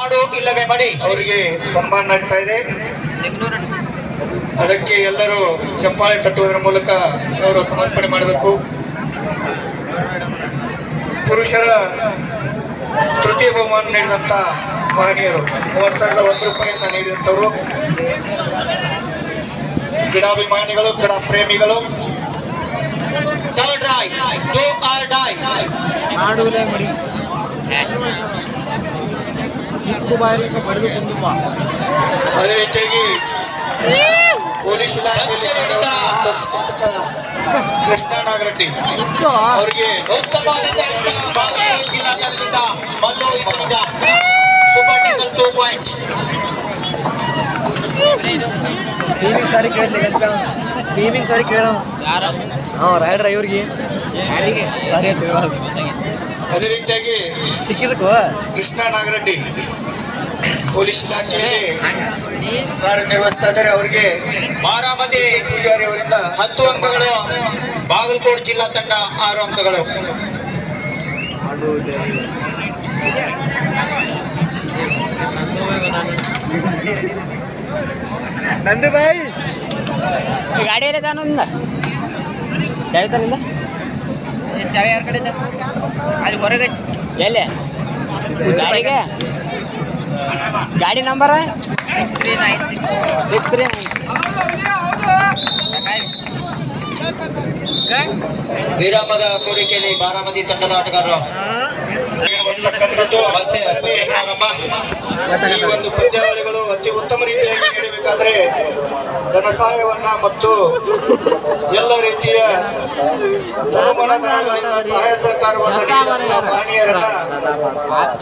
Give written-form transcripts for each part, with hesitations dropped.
ಮಾಡು ಇಲ್ಲವೇ ಮಡಿ ಅವರಿಗೆ ಸನ್ಮಾನ ನಡೀತಾ ಇದೆ. ಅದಕ್ಕೆ ಎಲ್ಲರೂ ಚಪ್ಪಾಳೆ ತಟ್ಟುವುದರ ಮೂಲಕ ಅವರು ಸಮರ್ಪಣೆ ಮಾಡಬೇಕು. ಪುರುಷರ ತೃತೀಯ ಬಹುಮಾನ ನೀಡಿದಂತ ಮಹನೀಯರು 30,001 ರೂಪಾಯಿಯನ್ನ ನೀಡಿದಂಥವರು ಕ್ರೀಡಾಭಿಮಾನಿಗಳು, ಕ್ರೀಡಾ ಪ್ರೇಮಿಗಳು. ಥರ್ಡ್ ರೈ ಡೂ ಆರ್ ಡೈ ಮಾಡುವುದೇ ಮಡಿ ಸಿಕ್ಕು ಬಾಯಿಗೆ ಬಡಿದು ಕುಂದುಮ್ಮ. ಅದೇ ರೀತಿಯಾಗಿ ಪೊಲೀಸ್ ಇಲಾಖೆಯಲ್ಲಿ ಕೃಷ್ಣ ನಾಗರೆಡ್ಡಿ ಅವರಿಗೆ ಉತ್ತಮವಾದಂತ ಬಾಗಲಕೋಟೆ ಜಿಲ್ಲಾ ತಂಡದಿಂದ ಮಲ್ಲು ಇವರಿಂದ ಸೂಪರ್ ಟೇಕಲ್ 2 ಪಾಯಿಂಟ್. ಟೀಮಿಂಗ್ ಸಾರಿ ಕೇಳಿದ್ಲೆ ಟೀಮಿಂಗ್ ಸಾರಿ ಕೇಳ ರೈಡ್ರ ಇವ್ರಿಗೆ ಅದೇ ರೀತಿಯಾಗಿ ಸಿಕ್ಕಿದಕ್ಕೂ ಕೃಷ್ಣ ನಾಗರೆಡ್ಡಿ ಪೊಲೀಸ್ ಇಲಾಖೆಯಲ್ಲಿ ಕಾರ್ಯನಿರ್ವಹಿಸ್ತಾ ಇದ್ದಾರೆ. ಅವರಿಗೆ ಬಾರಾಮತಿ ಪೂಜಾರಿ ಅವರಿಂದ 10 ಅಂಕಗಳು, ಬಾಗಲಕೋಟೆ ಜಿಲ್ಲಾ ತಂಡ 6 ಅಂಕಗಳು. ನಂದು ಬಾಯ್ ಗಾಡಿ ಎಲ್ಲ ತಾನಿಂದ ಚಾವಿ ತಾನಿಂದ ಚಾವಿ ಯಾರ ಕಡೆ ಅಲ್ಲಿ ಹೊರಗೆ ಎಲ್ಲಿ ಗಾಡಿಗೆ ಗಾಡಿ ನಂಬರ್ 6396 ವಿರಾಮದ ಕೋರಿಕೆಯಲ್ಲಿ ಬಾರಾಮತಿ ತಂಡದ ಆಟಗಾರರು ಮತ್ತೆ ಪ್ರಾರಂಭ. ಈ ಒಂದು ಪಂದ್ಯಾವಳಿಗಳು ಅತಿ ಉತ್ತಮ ರೀತಿಯಾಗಿ ನೀಡಬೇಕಾದ್ರೆ ಧನ ಸಹಾಯವನ್ನ ಮತ್ತು ಎಲ್ಲ ರೀತಿಯ ಧನಗಳಿಂದ ಸಹಾಯ ಸಹಕಾರವನ್ನು ನೀಡಿದಂತಹ ಮಹನೀಯರನ್ನ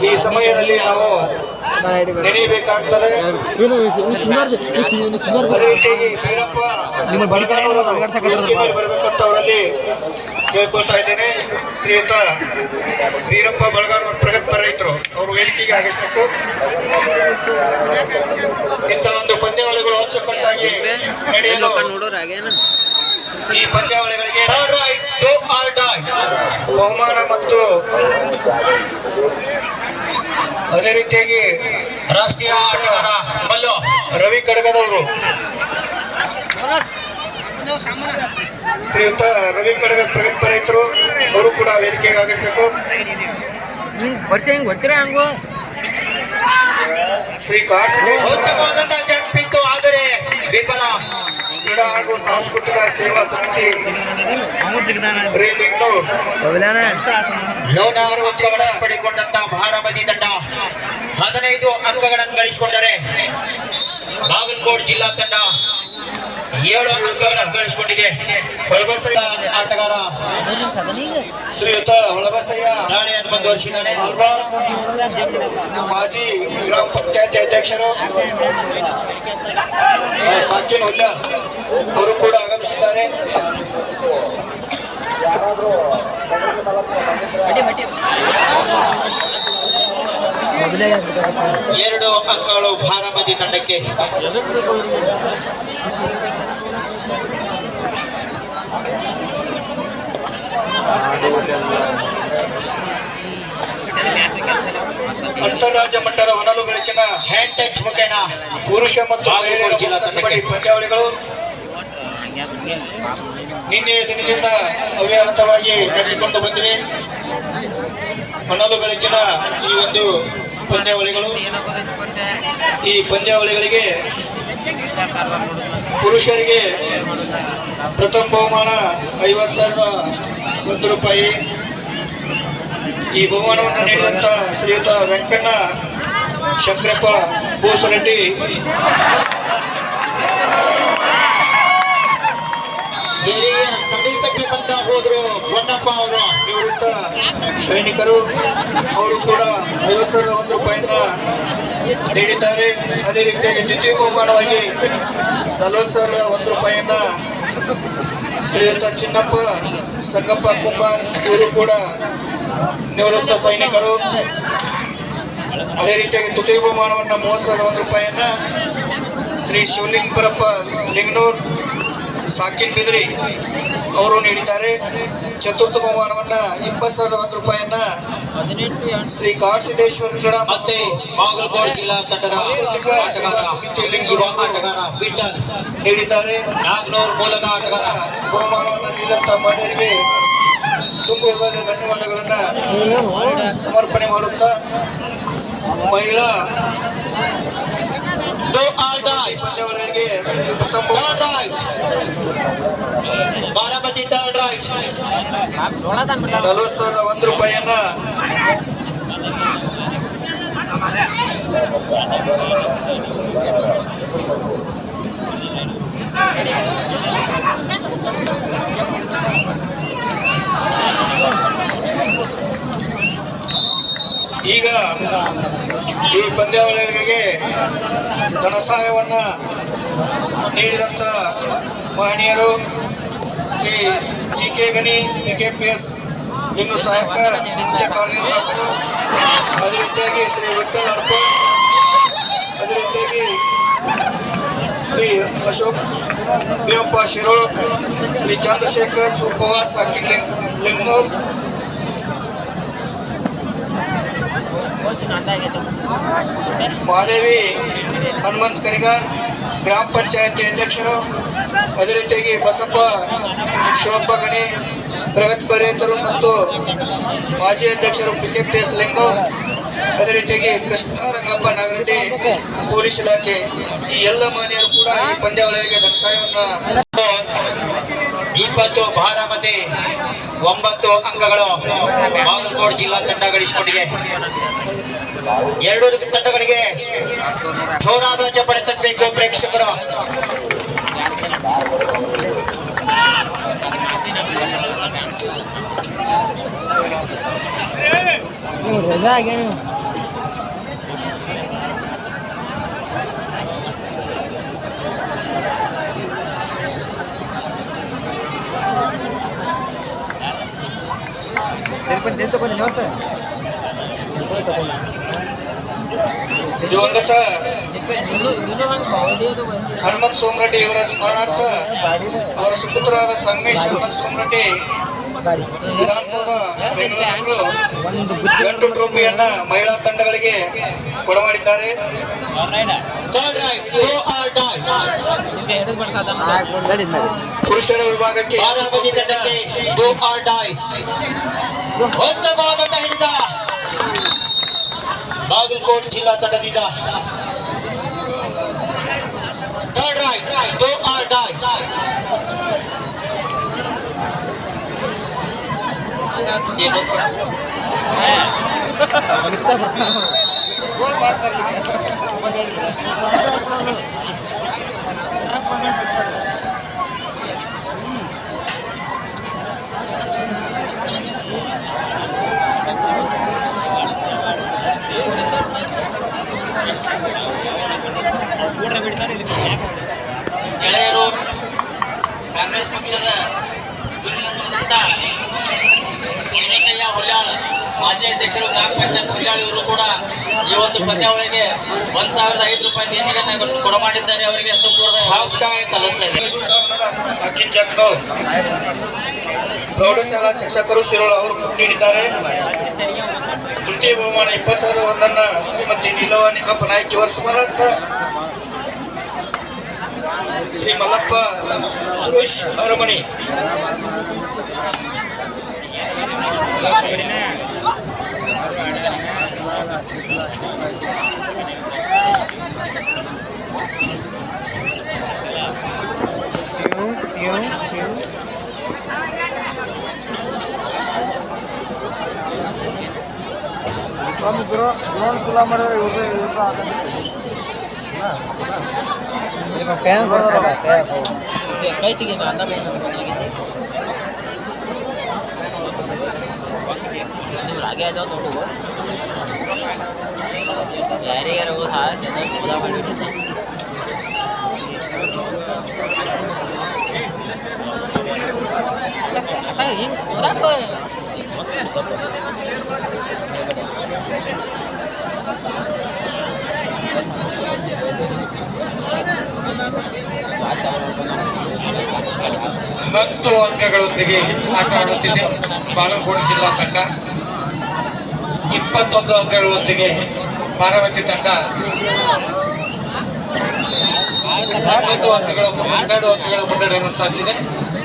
ಈ ಸಮಯದಲ್ಲಿ ನಾವು ನೆನೆಯಬೇಕಾಗ್ತದೆ. ಅದೇ ರೀತಿಯಾಗಿ ಬೀರಪ್ಪ ಬಳಗಾನೂರು ವೇದಿಕೆ ಮೇಲೆ ಬರಬೇಕಂತ ಅವರಲ್ಲಿ ಕೇಳ್ಕೊಳ್ತಾ ಇದ್ದೇನೆ. ಶ್ರೀಯುತ ವೀರಪ್ಪ ಬಳಗಾನೂರು ಪ್ರಗತಿಪರ ರೈತರು ಅವರು ವೇದಿಕೆಗೆ ಆಗಮಿಸಬೇಕು. ಇಂಥ ಒಂದು ಪಂದ್ಯಾವಳಿಗಳು ಅಚ್ಚುಕಟ್ಟಾಗಿ ನಡೆಯಲು ಈ ಪಂದ್ಯಾವಳಿಗಳಿಗೆ ಬಹುಮಾನ ಮತ್ತು ಅದೇ ರೀತಿಯಾಗಿ ರಾಷ್ಟ್ರೀಯ ಆಟಗಾರ ಮಲ್ಲು ರವಿ ಕಡಗದವರು, ಶ್ರೀಯುತ ರವಿ ಕಡಗದ ಪ್ರಗತಿಪರ ರೈತರು ಅವರು ಕೂಡ ವೇದಿಕೆಗೆ ಆಗಮಿಸಬೇಕು. ವರ್ಷ ಹಿಂಗೆ ಗೊತ್ತಿರ ಹಂಗು ಶ್ರೀ ಕಾರ್ಸಿದ್ದೇಶ್ವರ ಉತ್ತಮವಾದಂತಹ ಜಂಪಿಂಗ್ ಆದರೆ ವಿಫಲ. ಕ್ರೀಡಾ ಹಾಗೂ ಸಾಂಸ್ಕೃತಿಕ ಸೇವಾ ಸಮಿತಿ ರೇಲಿಂಗ್ನೂರ್ ಲೋನಾರು ಅಂಕಗಳನ್ನು ಪಡೆದುಕೊಂಡಂತ ಬಾರಾಮತಿ ತಂಡ 15 ಅಂಕಗಳನ್ನು ಗಳಿಸಿಕೊಂಡರೆ ಬಾಗಲಕೋಟೆ ಜಿಲ್ಲಾ ತಂಡ 7 ಅಂಕಗಳನ್ನು ಗಳಿಸಿಕೊಂಡಿದೆ. ಹೊಳಬಸಯ್ಯ ಆಟಗಾರ ಶ್ರೀಯುತ ಹೊಳಬಸಯ್ಯ ದಾಳಿಯನ್ನು ಮುಂದುವರಿಸಿದ್ದಾನೆ. ಮಾಜಿ ಗ್ರಾಮ ಪಂಚಾಯತಿ ಅಧ್ಯಕ್ಷರು ಸಾಕಿನ್ ಹುಲ್ಲ ಅವರು ಕೂಡ ಆಗಮಿಸಿದ್ದಾರೆ. ಎರಡು ಅಂಕಗಳು ಬಾರಾಮತಿ ತಂಡಕ್ಕೆ. ಅಂತಾರಾಜ್ಯ ಮಟ್ಟದ ಹೊನಲು ಬೆಳಕಿನ ಹ್ಯಾಂಡ್ ಟಚ್ ಮುಖೇನ ಪುರುಷ ಮತ್ತು ಬಾಗಲಕೋಟೆ ಜಿಲ್ಲಾ ತಂಡಕ್ಕೆ ಪಂದ್ಯಾವಳಿಗಳು ನಿನ್ನೆ ದಿನದಿಂದ ಅವ್ಯಾಹತವಾಗಿ ನಡೆದುಕೊಂಡು ಬಂದಿವೆ. ಹೊನಲು ಬೆಳಕಿನ ಈ ಒಂದು ಪಂದ್ಯಾವಳಿಗಳು, ಈ ಪಂದ್ಯಾವಳಿಗಳಿಗೆ ಪುರುಷರಿಗೆ ಪ್ರಥಮ ಬಹುಮಾನ 50,001 ರೂಪಾಯಿ. ಈ ಬಹುಮಾನವನ್ನು ನೀಡಿದಂತ ಶ್ರೀಯುತ ವೆಂಕಣ್ಣ ಶಂಕರಪ್ಪ ಬೂಸರೆಡ್ಡಿ, ಹಿರಿಯ ಸಮೀಪಕ್ಕೆ ಬಂದ ಹೋದ್ರು ಹೊನ್ನಪ್ಪ ಅವರು ನಿವೃತ್ತ ಸೈನಿಕರು, ಅವರು ಕೂಡ 50,001 ರೂಪಾಯಿಯನ್ನ ನೀಡಿದ್ದಾರೆ. ಅದೇ ರೀತಿಯಾಗಿ ದ್ವಿತೀಯ ಬಹುಮಾನವಾಗಿ 40,001 ರೂಪಾಯಿಯನ್ನ ಶ್ರೀಯುತ ಚಿನ್ನಪ್ಪ ಸಂಗಪ್ಪ ಕುಂಬಾರ್, ಇವರು ಕೂಡ ನಿವೃತ್ತ ಸೈನಿಕರು. ಅದೇ ರೀತಿಯಾಗಿ ತೃತೀಯ ಬಹುಮಾನವನ್ನು 30,001 ರೂಪಾಯಿಯನ್ನ ಶ್ರೀ ಶಿವಲಿಂಗಪುರಪ್ಪ ಲಿಂಗನೂರ್ ಸಾಕಿನ್ ಬಿದ್ರಿ, ಅವರು ನೀಡಿದ್ದಾರೆ. ಚತುರ್ಥ ಬಹುಮಾನವನ್ನ 20,001 ರೂಪಾಯಿಯನ್ನ ಶ್ರೀ ಕಾಡಸಿದ್ದೇಶ್ವರ ಕ್ರೀಡಾ ಮತ್ತೆ ಬಾಗಲಕೋಟೆ ಜಿಲ್ಲಾ ತಂಡದ ಸಾಂಸ್ಕೃತಿಕ ಸೇವಾ ಸಮಿತಿಯಲ್ಲಿ ಯುವ ಆಟಗಾರ ವಿಠಲ್ ನೀಡಿದ್ದಾರೆ. ನಾಗ್ನೂರ್ ಮೂಲದ ಆಟಗಾರ ಬಹುಮಾನವನ್ನು ನೀಡಿದಂತ ಮಹಿಳೆಯರಿಗೆ ತುಂಬ ಹೃದಯದ ಧನ್ಯವಾದಗಳನ್ನ ಸಮರ್ಪಣೆ ಮಾಡುತ್ತಾ ಮಹಿಳಾ Do or die. ಪಂದ್ಯಾವಳಿಗಳಿಗೆ ಪ್ರಥಮ Third right. Baramati third right. 40,001 ರೂಪಾಯಿಯನ್ನ ಈಗ ಈ ಪಂದ್ಯಾವಳಿಗಳಿಗೆ ಧನ ಸಹಾಯವನ್ನ ನೀಡಿದಂತ ಮಹನೀಯರು ಶ್ರೀ GK ಗಣಿ PKPS ಇನ್ನು ಸಹಾಯಕ ಮುಖ್ಯ ಕಾರ್ಯನಿರ್ವಾಹಕರು, ಅದೇ ರೀತಿಯಾಗಿ ಶ್ರೀ ವಿಠಲ್ ಅರ್ಪಣ್, ಅದೇ ರೀತಿಯಾಗಿ ಶ್ರೀ ಅಶೋಕ್ ಭೀಮಪ್ಪ ಶಿರೋಳ್, ಶ್ರೀ ಚಂದ್ರಶೇಖರ್ ಸುಪವಾರ್ ಸಾಕಿನ್ ಲಿಂಗ್ನೂರ್, ಮಹಾದೇವಿ ಹನುಮಂತ್ ಕರಿಗಾರ್ ಗ್ರಾಮ ಪಂಚಾಯತಿ ಅಧ್ಯಕ್ಷರು, ಅದೇ ರೀತಿಯಾಗಿ ಬಸಪ್ಪ ಶಿವಪ್ಪ ಗಣಿ ಪ್ರಗತಿಪರೇತರು ಮತ್ತು ಮಾಜಿ ಅಧ್ಯಕ್ಷರು PKPS ಲಿಂಗನೂರ್, ಅದೇ ರೀತಿಯಾಗಿ ಕೃಷ್ಣ ರಂಗಪ್ಪ ನಾಗರೆಡ್ಡಿ ಪೊಲೀಸ್ ಇಲಾಖೆ, ಈ ಎಲ್ಲ ಮಹಿಳೆಯರು ಕೂಡ ಈ ಪಂದ್ಯಾವಳಿಗೆ ಧನ ಸಹಾಯವನ್ನ 20 ಬಾರಾಮತಿ 9 ಅಂಕಗಳು ಬಾಗಲಕೋಟೆ ಜಿಲ್ಲಾ ತಂಡ ಗಳಿಸಿಕೊಂಡಿದೆ. ಎರಡು ತಂಡಗಳಿಗೆ ಜೋರಾದ ಚಪ್ಪಳೆ ತಟ್ಟಬೇಕು ಪ್ರೇಕ್ಷಕರು. ದಿವಂಗತ ಹನುಮಂತ್ ಸೋಮರೆಡ್ಡಿ ಇವರ ಸ್ಮರಣಾರ್ಥ ಅವರ ಸುಪುತ್ರರಾದ ಸಂಗಮೇಶ್ ಹನುಮಂತ್ ಸೋಮರೆಡ್ಡಿ ವಿಧಾನಸೌಧ ಬೆಂಗಳೂರು 8 ಟ್ರೋಫಿಯನ್ನ ಮಹಿಳಾ ತಂಡಗಳಿಗೆ ಕೊಡಮಾಡಿದ್ದಾರೆ. Third right, do or die. ಪುರುಷರ ವಿಭಾಗಕ್ಕೆ ಬಾರಾಮತಿ ತಂಡಕ್ಕೆ do or die. ಒಂದು ಬಾಲದಂಡ ಹಿಡಿದ ಬಾಗಲಕೋಟೆ ಜಿಲ್ಲಾ ತಂಡದಿಂದ. Third right, do or die. ಏನು ಗೆಳೆಯರು ಕಾಂಗ್ರೆಸ್ ಪಕ್ಷದ ದುರ್ಗಂಧ ಹುಲ್ಲೇಶಯ್ಯ ಹುಲ್ಯಾಳ್ ಮಾಜಿ ಅಧ್ಯಕ್ಷರು ಗ್ರಾಮ ಪಂಚಾಯತ್ ಹುಲ್ಯಾಳ್ ಇವರು ಕೂಡ ಈ ಒಂದು ಪಂದ್ಯಾವಳಿಗೆ 1,005 ರೂಪಾಯಿ ದೇಣಿಗೆಯನ್ನು ಕೊಡಮಾಡಿದ್ದಾರೆ. ಅವರಿಗೆ ತುಂಬುವುದ ಹಾಫ್ ಟೈಮ್ ಸಲ್ಲಿಸ್ತಾ ಇದೆ. ಸಾಕಿನ್ ಜಕ್ನೂರ್ ಪ್ರೌಢಶಾಲಾ ಶಿಕ್ಷಕರು ಶಿರೋಳ್ ಅವರು ನೀಡಿದ್ದಾರೆ. ತೃತೀಯ ಬಹುಮಾನ 20,001 ಶ್ರೀಮತಿ ನೀಲವ ನಿಂಗಪ್ಪ ನಾಯ್ಕ ಇವರ ಸ್ಮರಣಾರ್ಥ ಶ್ರೀ ಮಲ್ಲಪ್ಪ ಸುರೇಶ್ ಅರಮಣಿ. ಕೈ ತೆಗೆದು ಅನ್ನ ನೀವು ರಾಗಿ ಆಜಾವ್ ನೋಡುವ ಯಾರಿಗಾರ ಹೋದ ಪೂಜಾ ಮಾಡಿಬಿಟ್ಟು ಹಿಂಗೆ ಕೂರಾಕ 10 ಅಂಕಗಳೊಂದಿಗೆ ಆಟ ಆಡುತ್ತಿದೆ ಬಾಗಲಕೋಟೆ ಜಿಲ್ಲಾ ತಂಡ. 21 ಅಂಕಗಳೊಂದಿಗೆ ಬಾರಾಮತಿ ತಂಡ 12 ಅಂಕಗಳ ಮುನ್ನಡೆಯನ್ನು ಸಾಧಿಸಿದೆ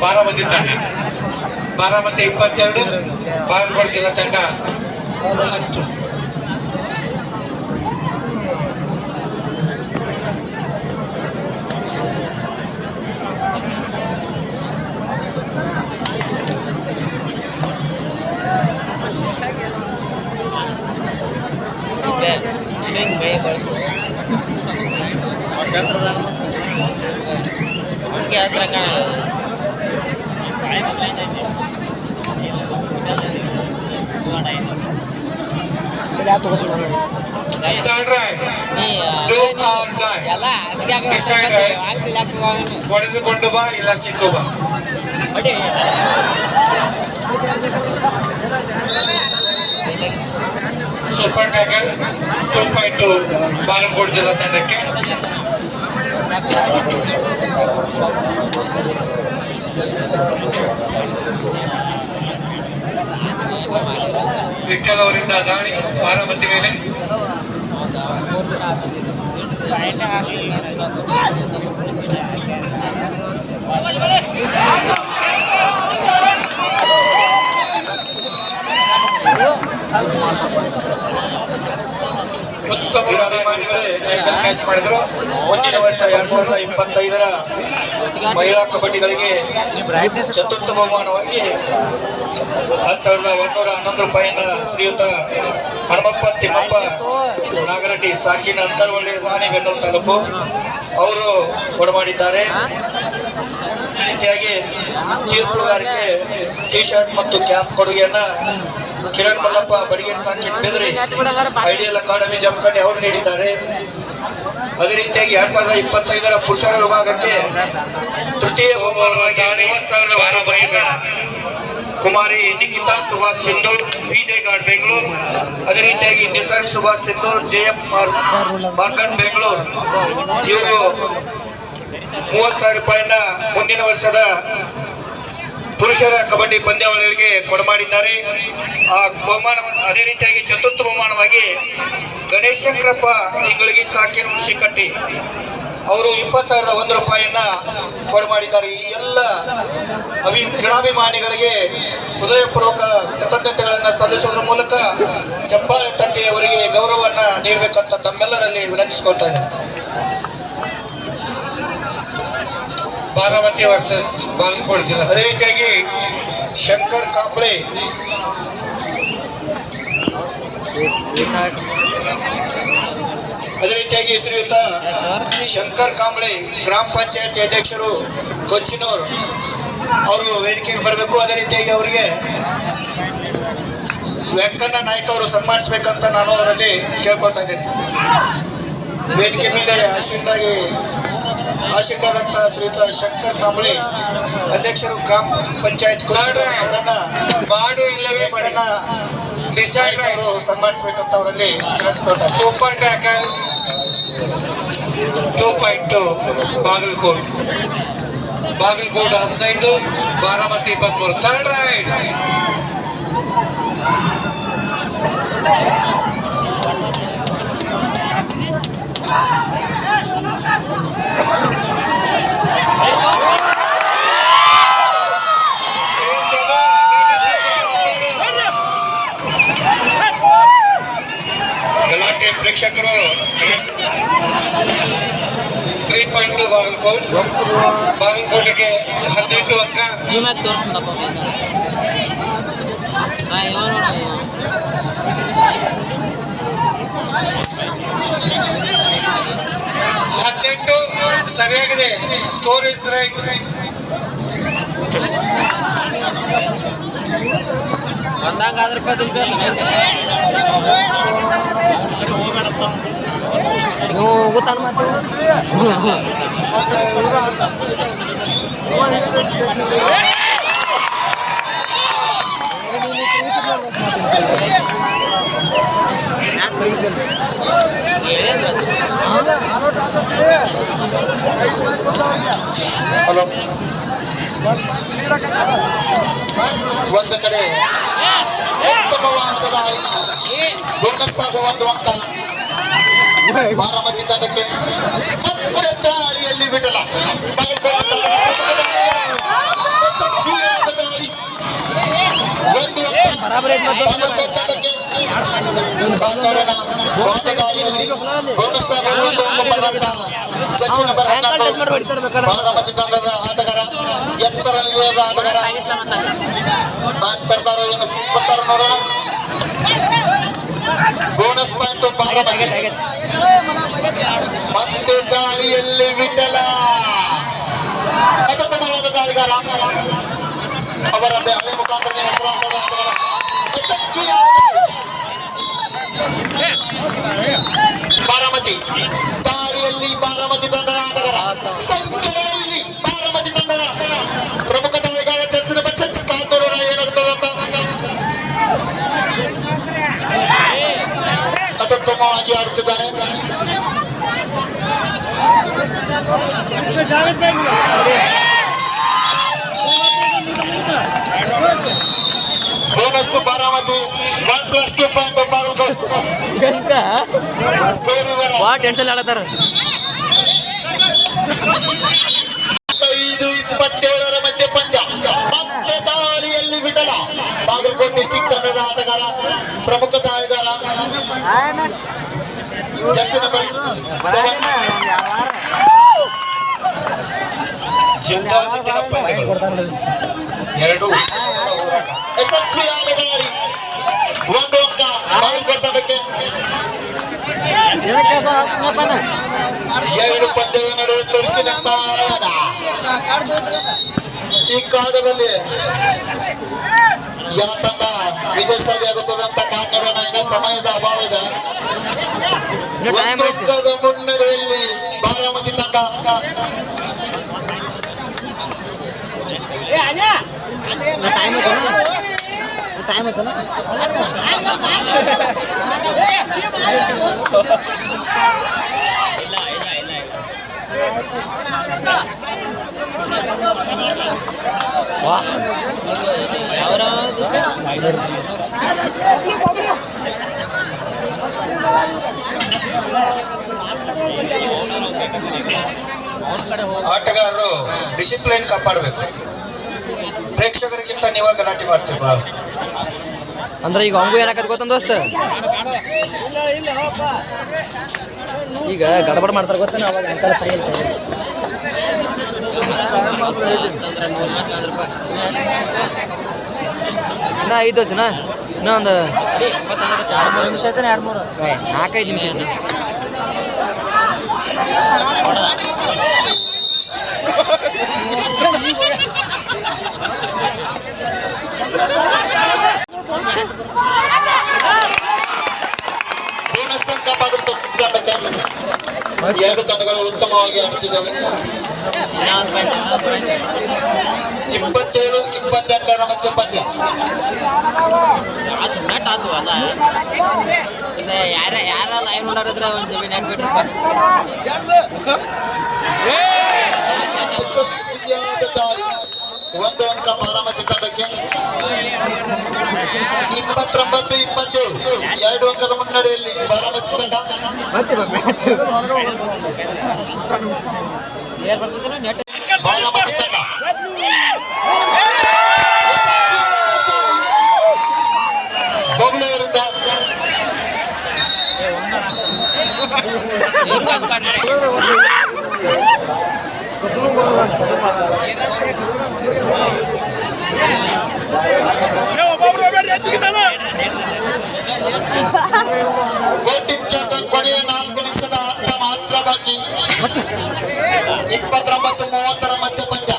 ಬಾರಾಮತಿ ತಂಡ. ಬಾರಾಮತಿ 22, ಬಾಗಲಕೋಟೆ ಜಿಲ್ಲಾ ತಂಡ 10. ಹೊಡೆದುಕೊಂಡು ಬಾ ಇಲ್ಲ ಸಿಕ್ಕು ಬಾ. ಸೂಪರ್ ಟ್ಯಾಕಲ್ 2.2 ಬಾಗಲಕೋಟೆ ಜಿಲ್ಲಾ ತಂಡಕ್ಕೆ. ವಿಠಲ್ ಅವರಿಂದ ದಾಳಿ ಬಾರಾಮತಿ ಮೇಲೆ. ಉತ್ತಮ ಕ್ರೀಡಾಭಿಮಾನಿಗಳೇ ಏಕಲ್ ಕ್ಯಾಚ್ ಮಾಡಿದ್ರು. ಮುಂದಿನ ವರ್ಷ 2025ರ ಮಹಿಳಾ ಕಬಡ್ಡಿಗಳಿಗೆ ಚತುರ್ಥ ಬಹುಮಾನವಾಗಿ 10,111 ರೂಪಾಯಿನ ಶ್ರೀಯುತ ಹನುಮಪ್ಪ ತಿಮ್ಮಪ್ಪ ನಾಗರಟ್ಟಿ ಸಾಕಿನ ಅಂತರವಳ್ಳಿ ರಾಣಿಬೆನ್ನೂರು ತಾಲೂಕು ಅವರು ಕೊಡಮಾಡಿದ್ದಾರೆ. ಅದೇ ರೀತಿಯಾಗಿ ತೀರ್ಪುಗಾರಿಕೆ ಟಿ ಶರ್ಟ್ ಮತ್ತು ಕ್ಯಾಪ್ ಕೊಡುಗೆಯನ್ನ ಕಿರಣ್ ಮಲ್ಲಪ್ಪ ಬಡಿಗೇರ್ ಸಾಕಿನ ಬೆದರಿ ಐಡಿಯಲ್ ಅಕಾಡೆಮಿ ಜಮಖಂಡಿ ಅವರು ನೀಡಿದ್ದಾರೆ. ಅದೇ ರೀತಿಯಾಗಿ 2025ರ ಪುರುಷರ ವಿಭಾಗಕ್ಕೆ ತೃತೀಯ ಬಹುಮಾನವಾಗಿ 30,000 ರೂಪಾಯಿಯನ್ನ ಕುಮಾರಿ ನಿಖಿತಾ ಸುಭಾಷ್ ಸಿಂಧೂರ್, ವಿಜಯ್ ಗಾರ್ಡ್ ಬೆಂಗಳೂರು. ಅದೇ ರೀತಿಯಾಗಿ ನಿಸರ್ಗ್ ಸುಭಾಷ್ ಸಿಂಧೂರ್, ಜೆಎಫ್ ಮಾರ್ಕನ್ ಬೆಂಗಳೂರು ಇವರು 30,000 ರೂಪಾಯಿಯನ್ನ ಮುಂದಿನ ವರ್ಷದ ಪುರುಷರ ಕಬಡ್ಡಿ ಪಂದ್ಯಾವಳಿಗಳಿಗೆ ಕೊಡಮಾಡಿದ್ದಾರೆ. ಆ ಬಹುಮಾನವನ್ನು ಅದೇ ರೀತಿಯಾಗಿ ಚತುರ್ಥ ಬಹುಮಾನವಾಗಿ ಗಣೇಶ್ ಶಂಕರಪ್ಪ ಇಂಗಳಿಗೆ ಸಾಕಿನ ಶಿಕಟ್ಟಿ ಅವರು 20,001 ರೂಪಾಯಿಯನ್ನ ಕೊಡಮಾಡಿದ್ದಾರೆ. ಈ ಎಲ್ಲ ಕ್ರೀಡಾಭಿಮಾನಿಗಳಿಗೆ ಹೃದಯಪೂರ್ವಕ ಕೃತಜ್ಞತೆಗಳನ್ನು ಸಲ್ಲಿಸುವುದರ ಮೂಲಕ ಚಪ್ಪಾಳೆ ತಟ್ಟಿ ಅವರಿಗೆ ಗೌರವವನ್ನು ನೀಡಬೇಕಂತ ತಮ್ಮೆಲ್ಲರಲ್ಲಿ ವಿನಂತಿಸಿಕೊಳ್ತಾ ಇದ್ದೇನೆ. ಬಾರಾಮತಿ ವರ್ಸಸ್ ಬಾಗಲಕೋಟೆ ಜಿಲ್ಲಾ. ಅದೇ ರೀತಿಯಾಗಿ ಶಂಕರ್ ಕಾಂಬ್ಳೆ ಅದೇ ರೀತಿಯಾಗಿ ಶ್ರೀಯುತ ಶಂಕರ್ ಕಾಂಬ್ಳೆ ಗ್ರಾಮ ಪಂಚಾಯತಿ ಅಧ್ಯಕ್ಷರು ಕೊಚ್ಚಿನೂರು ಅವರು ವೇದಿಕೆಗೆ ಬರಬೇಕು. ಅದೇ ರೀತಿಯಾಗಿ ಅವರಿಗೆ ವೆಂಕಣ್ಣ ನಾಯ್ಕ ಅವರು ಸನ್ಮಾನಿಸಬೇಕಂತ ನಾನು ಅವರಲ್ಲಿ ಕೇಳ್ಕೊಳ್ತಾ ಇದ್ದೇನೆ. ವೇದಿಕೆ ಮೇಲೆ ಆಶೀರ್ವಾದಂತ ಶ್ರೀಯುತ ಶಂಕರ್ ಕಾಂಬ್ಳೆ ಅಧ್ಯಕ್ಷರು ಗ್ರಾಮ ಪಂಚಾಯತ್ ಅವರನ್ನ ಬಾಡು ಇಲ್ಲವೇ ಅವರು ಸನ್ಮಾನಿಸಬೇಕಂತ ಅವರಲ್ಲಿ ವಿನಂತಿಸ್ಕೊಳ್ತಾರೆ. Super tackle 2.2 Bagalkote 15, Baramati 13. Third raid ಗಲಾಟೆ ಪ್ರೇಕ್ಷಕರು 3.2 ಬಾಗಲಕೋಟೆಗೆ 18 ಅಂಕ. 18 ಸರಿಯಾಗಿದೆ. Score is right. ಬಂದಂಗಾದ್ರೆ ಹೋಗುತ್ತಾನ ಮತ್ತೆ ಒಂದು ಅಂಕ ಬಾರಾಮತಿ ತಂಡಕ್ಕೆ. ಮತ್ತೆ ದಾಳಿಯಲ್ಲಿ ವಿಠಲ ಬಾಗಲಕೋಟೆ ತಂಡದ ಯಶಸ್ವಿಯಾದ ದಾಳಿ, ಒಂದು ಅಂಕ ಬಾಗಲಕೋಟೆ ತಂಡಕ್ಕೆ. ಕಾತಾಡನ ವಾದ ದಾಳಿಯಲ್ಲಿ ಬೋನಸ್ ಆಗಿ ಒಂದು ಅಂಕ ಪಡೆದಂತ ಜರ್ಸಿ ನಂಬರ್ 14 ಬಾರಾಮತಿ ತಂಡದ ಆಟಗಾರ, ಎತ್ತರ ನಿಲುವುದ ಆಟಗಾರ. ಬ್ಯಾನ್ ತರ್ತಾರೋ ಏನು ಸಿಕ್ ಬರ್ತಾರೋ ನೋಡೋಣ. Bonus point Baramati. ಮತ್ತು ದಾಳಿಯಲ್ಲಿ ವಿಠಲ ಅತ್ಯುತ್ತಮವಾದ ದಾಳಿಗಾರ, ಅವರದ್ದೇ ಹಳೆ ಮುಖಾಂತರ ಹೆಸರಾಂತದ ಆಟಗಾರ. ಯಶಸ್ವಿಯಾದ ದಾಳಿ ಬಾರಾಮತಿ. ದಾಳಿಯಲ್ಲಿ ಬಾರಾಮತಿ ತಂಡದ ಆಟಗಾರ, ಸಂಕಟದಲ್ಲಿ ಬಾರಾಮತಿ ತಂಡದ ಪ್ರಮುಖ ದಾಳಿಗಾರ ಜರ್ಸಿ ನಂಬರ್ 6. ಕಾತೋಡೋಣ ಏನಾಗ್ತದಂತ. ಅತ್ಯುತ್ತಮವಾಗಿ ಆಡುತ್ತಿದ್ದಾನೆ. Bonus Baramati 1+2 point Bagalkote. Score ಇವರ ಟೆನ್ಷನ್ ಆಡತಾರ. 5-27 ಮಧ್ಯೆ ಪಂದ್ಯ. ಮತ್ತೆ ದಾಳಿಯಲ್ಲಿ ವಿಠಲ ಬಾಗಲಕೋಟೆ ಡಿಸ್ಟ್ರಿಕ್ಟ್ ತಂಡದ ಆಟಗಾರ, ಪ್ರಮುಖ ದಾಳಿಗಾರ, ಜರ್ಸಿ ನಂಬರ್ 7. ಜಿದ್ದಾಜಿದ್ದಿನ ಪಂದ್ಯಗಳು ಎರಡು ಹೋರಾಟ. ಯಶಸ್ವಿಯಾದ ದಾಳಿ, ಒಂದು ಅಂಕ ಬಾಗಲಕೋಟೆ ತಂಡಕ್ಕೆ. 2 ಪಂದ್ಯದ ನಡುವೆ ತೋರಿಸಿದ ಕಾರಣ ಈ ಕಾಲದಲ್ಲಿ ಯಾವ ತಂಡ ವಿಜಯ ಸಾಧಿಯಾಗುತ್ತದೆ ಅಂತ ಕಾತೋಡೋಣ. ಇನ್ನು ಸಮಯದ ಅಭಾವ ಇದೆ. ಒಂದು ಅಂಕದ ಮುನ್ನಡೆಯಲ್ಲಿ ಬಾರಾಮತಿ ತಂಡ. ಆಟಗಾರರು ಡಿಸಿಪ್ಲಿನ್ ಕಾಪಾಡಬೇಕು. ಪ್ರೇಕ್ಷಕರಿಗಿಂತ ನೀವ ಗಲಾಟೆ ಮಾಡ್ತೀವಿ ಬಹಳ. ಅಂದ್ರೆ ಈಗ ಅವಂಗೂ ಏನಾಕತ್ ಗೊತ್ತಂದ ದೋಸ್ತ, ಈಗ ಗಡಬಡ ಮಾಡ್ತಾರ ಗೊತ್ತಾನ. ಅವಾಗ ಅಂಕಲ್ ಫೈನ್ ಇನ್ನ 5 ವರ್ಷನ, ಇನ್ನೂ ಒಂದು 2-3 ನಿಮಿಷ ಐತೆ. 4-5 ನಿಮಿಷ ಐತೆ. ಬೋನಸ್ ಅಂಕ ಬಾಗಲಕೋಟೆ ತಂಡಕ್ಕೆ. 2 ತಂಡಗಳು ಉತ್ತಮವಾಗಿ ಆಡುತ್ತಿದ್ದಾವೆ. 27-28 ಮಧ್ಯೆ ಪಂದ್ಯ. ಯಾರ ಲೈವ್ ನೋಡೋರಿದ್ರೆ ಒಂದು ನೆಟ್ ಬಿಟ್ರು. ಯಶಸ್ವಿಯಾದ ದಾಳಿ, ಒಂದು ಅಂಕ ಬಾರಾಮತಿ ತಂಡಕ್ಕೆ. 29-27 2 ಅಂಕದ ಮುನ್ನಡೆಯಲ್ಲಿ ಬಾರಾಮತಿ ತಂಡ. ಬಾರಾಮತಿ ತಂಡ ಬೊಬ್ಲೆಯವರಿಂದ ಕೋಟಿಂಗ್ ಕ್ಯಾಪ್ಟನ್ ಕೊನೆಯ 4 ನಿಮಿಷದ ಆಟ ಮಾತ್ರ ಬಾಕಿ. 29-30 ಮಧ್ಯ ಪಂದ್ಯ.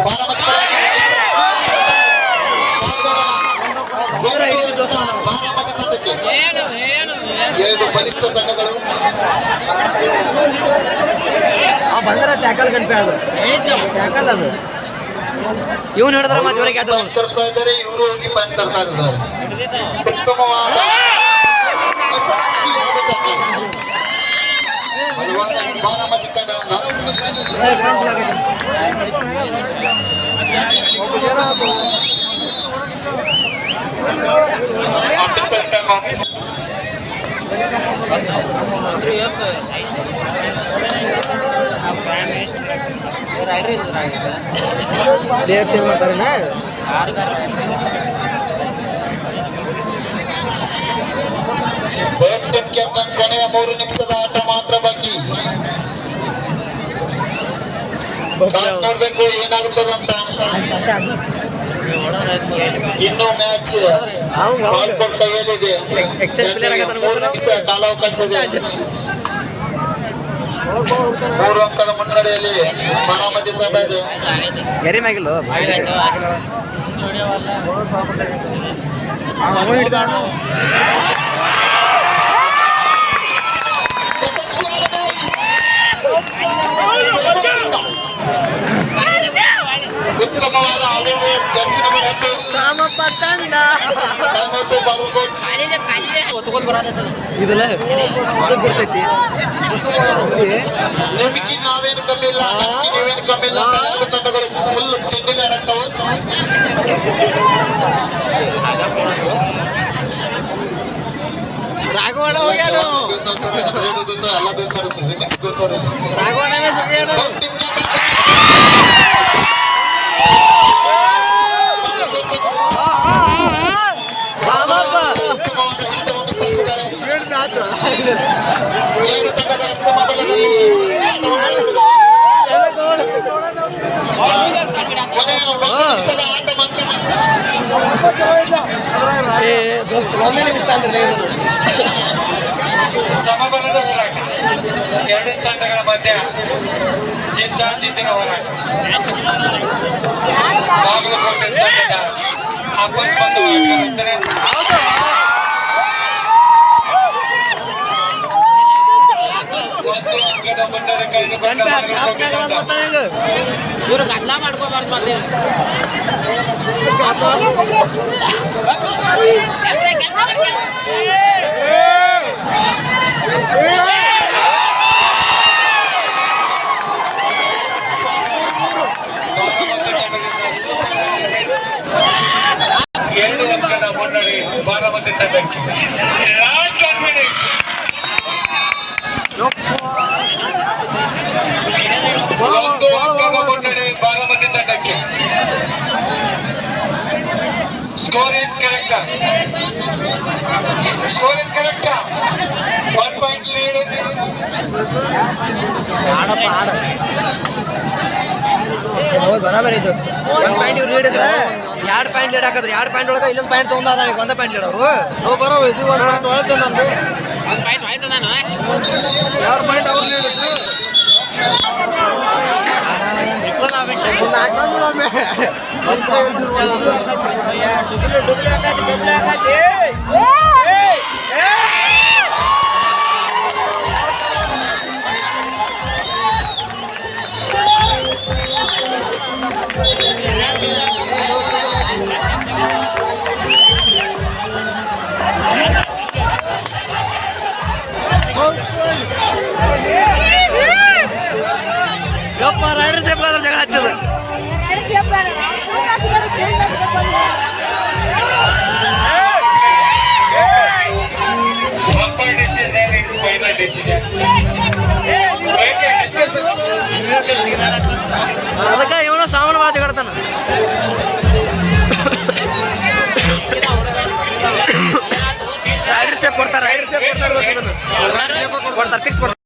ಬಾರಾಮತಿ ಬಾರಾಮತಿ ತಂಡಕ್ಕೆ 2 ಬಲಿಷ್ಠ ತಂಡಗಳು. ಬಂದ್ರೆ ಟ್ಯಾಕಲ್ ಗಂಟೆ ಅದು ಟ್ಯಾಕಲ್ ಅದು ಇವನು ಹೇಳಿದ್ರೆ ಮತ್ತೆ ಇವರಿಗೆ ಪಾಯಿಂಟ್ ತರ್ತಾ ಇದ್ದಾರೆ, ಇವರು ಹೋಗಿ ಪಾಯಿಂಟ್ ತರ್ತಾ ಇದ್ದಾರೆ. ಉತ್ತಮವಾದ ಯಶಸ್ವಿಯಾದ ಟ್ಯಾಕಲ್ ಹಲವಾರು ಬಾರಾಮತಿ ತಂಡವನ್ನ ಆಫೀಸರ್ ಟೈಮ್ ಪ್ಲೇಯರ್ ಚೇಂಜ್ ಮಾಡ್ತಾರೇನ ಟೀಮ್ ಕ್ಯಾಪ್ಟನ್ ಕೊನೆಯ 3 ನಿಮಿಷದ ಆಟ ಮಾತ್ರ ಬಾಕಿ. ಕಾದ್ ನೋಡ್ಬೇಕು ಏನಾಗುತ್ತದಂತ. ಇನ್ನು ಮ್ಯಾಚ್ ಬಾಲ್ಕೋಟ್ ಕೈಯಲ್ಲಿದೆ. 3 ನಿಮಿಷ ಕಾಲಾವಕಾಶ ಇದೆ. 3 ಅಂಕದ ಮುನ್ನಡೆಯಲ್ಲಿ ಬಾರಾಮತಿ ತಂಡ ಇದೆ. ಗೆರಿ ಮ್ಯಾಗಿಲ್ಲ ಉತ್ತಮವಾದ ಅಲಿವೇರ್ ಜರ್ಸಿ ನಂಬರ್ 10 ಮತ್ತು ಬಾಗಲಕೋಟ್. ಇದಲ್ಲ ಬರ್ತೈತಿ ನಿಮ್ಗೆ ನಾವೇನು ಕಮ್ಮಿ ಇಲ್ಲ, ನಮ್ಗೆ ನೀವೇನು ಕಮ್ಮಿ ಇಲ್ಲ ಅಂತ 2 ತಂಡಗಳು ಫುಲ್ ತಿಂಡಿಗೆ ಆಡತ್ತವ. ರಾಘವಣ್ಣ ಬೀಳ್ತಾವ ಸರ್, ಎಲ್ಲ ಬೀಳ್ತಾರೆ, ರಿಮಿಕ್ಸ್ ಬೀಳ್ತಾರೆ. ಉತ್ತಮವಾದ ಹಿಡಿತವನ್ನು ಸಾಧಿಸಿದ್ದಾರೆ. 2 ತಂಡಗಳ ಸಮಬಲದಲ್ಲಿ ಆಟವಾಡುತ್ತದೆ. ಕೊನೆಯ 1 ನಿಮಿಷದ ಆಟ ಮಾತ್ರ. ಒಂದೇ ನಿಮಿಷ ಅಂದ್ರೆ ಸಮಬಲದ ಹೋರಾಟ. 2 ತಂಡಗಳ ಮಧ್ಯ ಜಿದ್ದಿನ ಹೋರಾಟ. ಬಾಗಲಕೋಟೆ ತಂಡದ ಅಪಂಪಂದು ಆಟಗಾರರಂದರೆ 1 ಅಂಕದ ಮುನ್ನಡೆ ಕಾಯ್ದುಕೊಂಡ ಬಾಗಲಕೋಟೆ ತಂಡ. ಇವ್ರು ಗದ್ಲ ಮಾಡ್ಕೋಬಾರ್ದು ಮತ್ತೆ ಎರಡು ಅಂಕದ ಮುನ್ನಡೆ ಬಾರಾಮತಿ ತಂಡಕ್ಕೆ. Last 1 minute. ಒಂದು ಅಂಕದ ಮುನ್ನಡೆ ಬಾರಾಮತಿ ತಂಡಕ್ಕೆ. Score is correct. 1 point lead. ಬರಾಬರಿ ಐತೆ 1 ಪಾಯಿಂಟ್ ಇವ್ರು ಲೀಡ್ ಇದ್ರೆ 2 ಪಾಯಿಂಟ್ ಲೀಡ್ ಹಾಕಿದ್ರೆ 2 ಪಾಯಿಂಟ್ ಒಳಗೆ ಇನ್ನೊಂದು ಪಾಯಿಂಟ್ ತೊಗೊಂಡ 1 ಪಾಯಿಂಟ್ ಲೀಡ್ ಅವರು ಬರೋದು ಇದು 1 ಪಾಯಿಂಟ್ ಹೊಳ್ತೆ ನಾನು 1 ಪಾಯಿಂಟ್ ಆಯ್ತು ನಾನು 2 ಪಾಯಿಂಟ್ ಅವ್ರು ಲೀಡ್ ಇದ್ರು ಯಪ್ಪ ರೈಡರ್ ಸೇಫ್ ಆದ್ರೆ ಜಗಳ ಆಗ್ತದೆ. ಅದಕ್ಕೆ ಇವನು ಸಾಮಾನು ಭಾಳ ಜಗಾಡ್ತಾನ. ರೈಡರ್ ಸೇಫ್ ಕೊಡ್ತಾರೆ ಫಿಕ್ಸ್ ಕೊಡ್ತಾರೆ.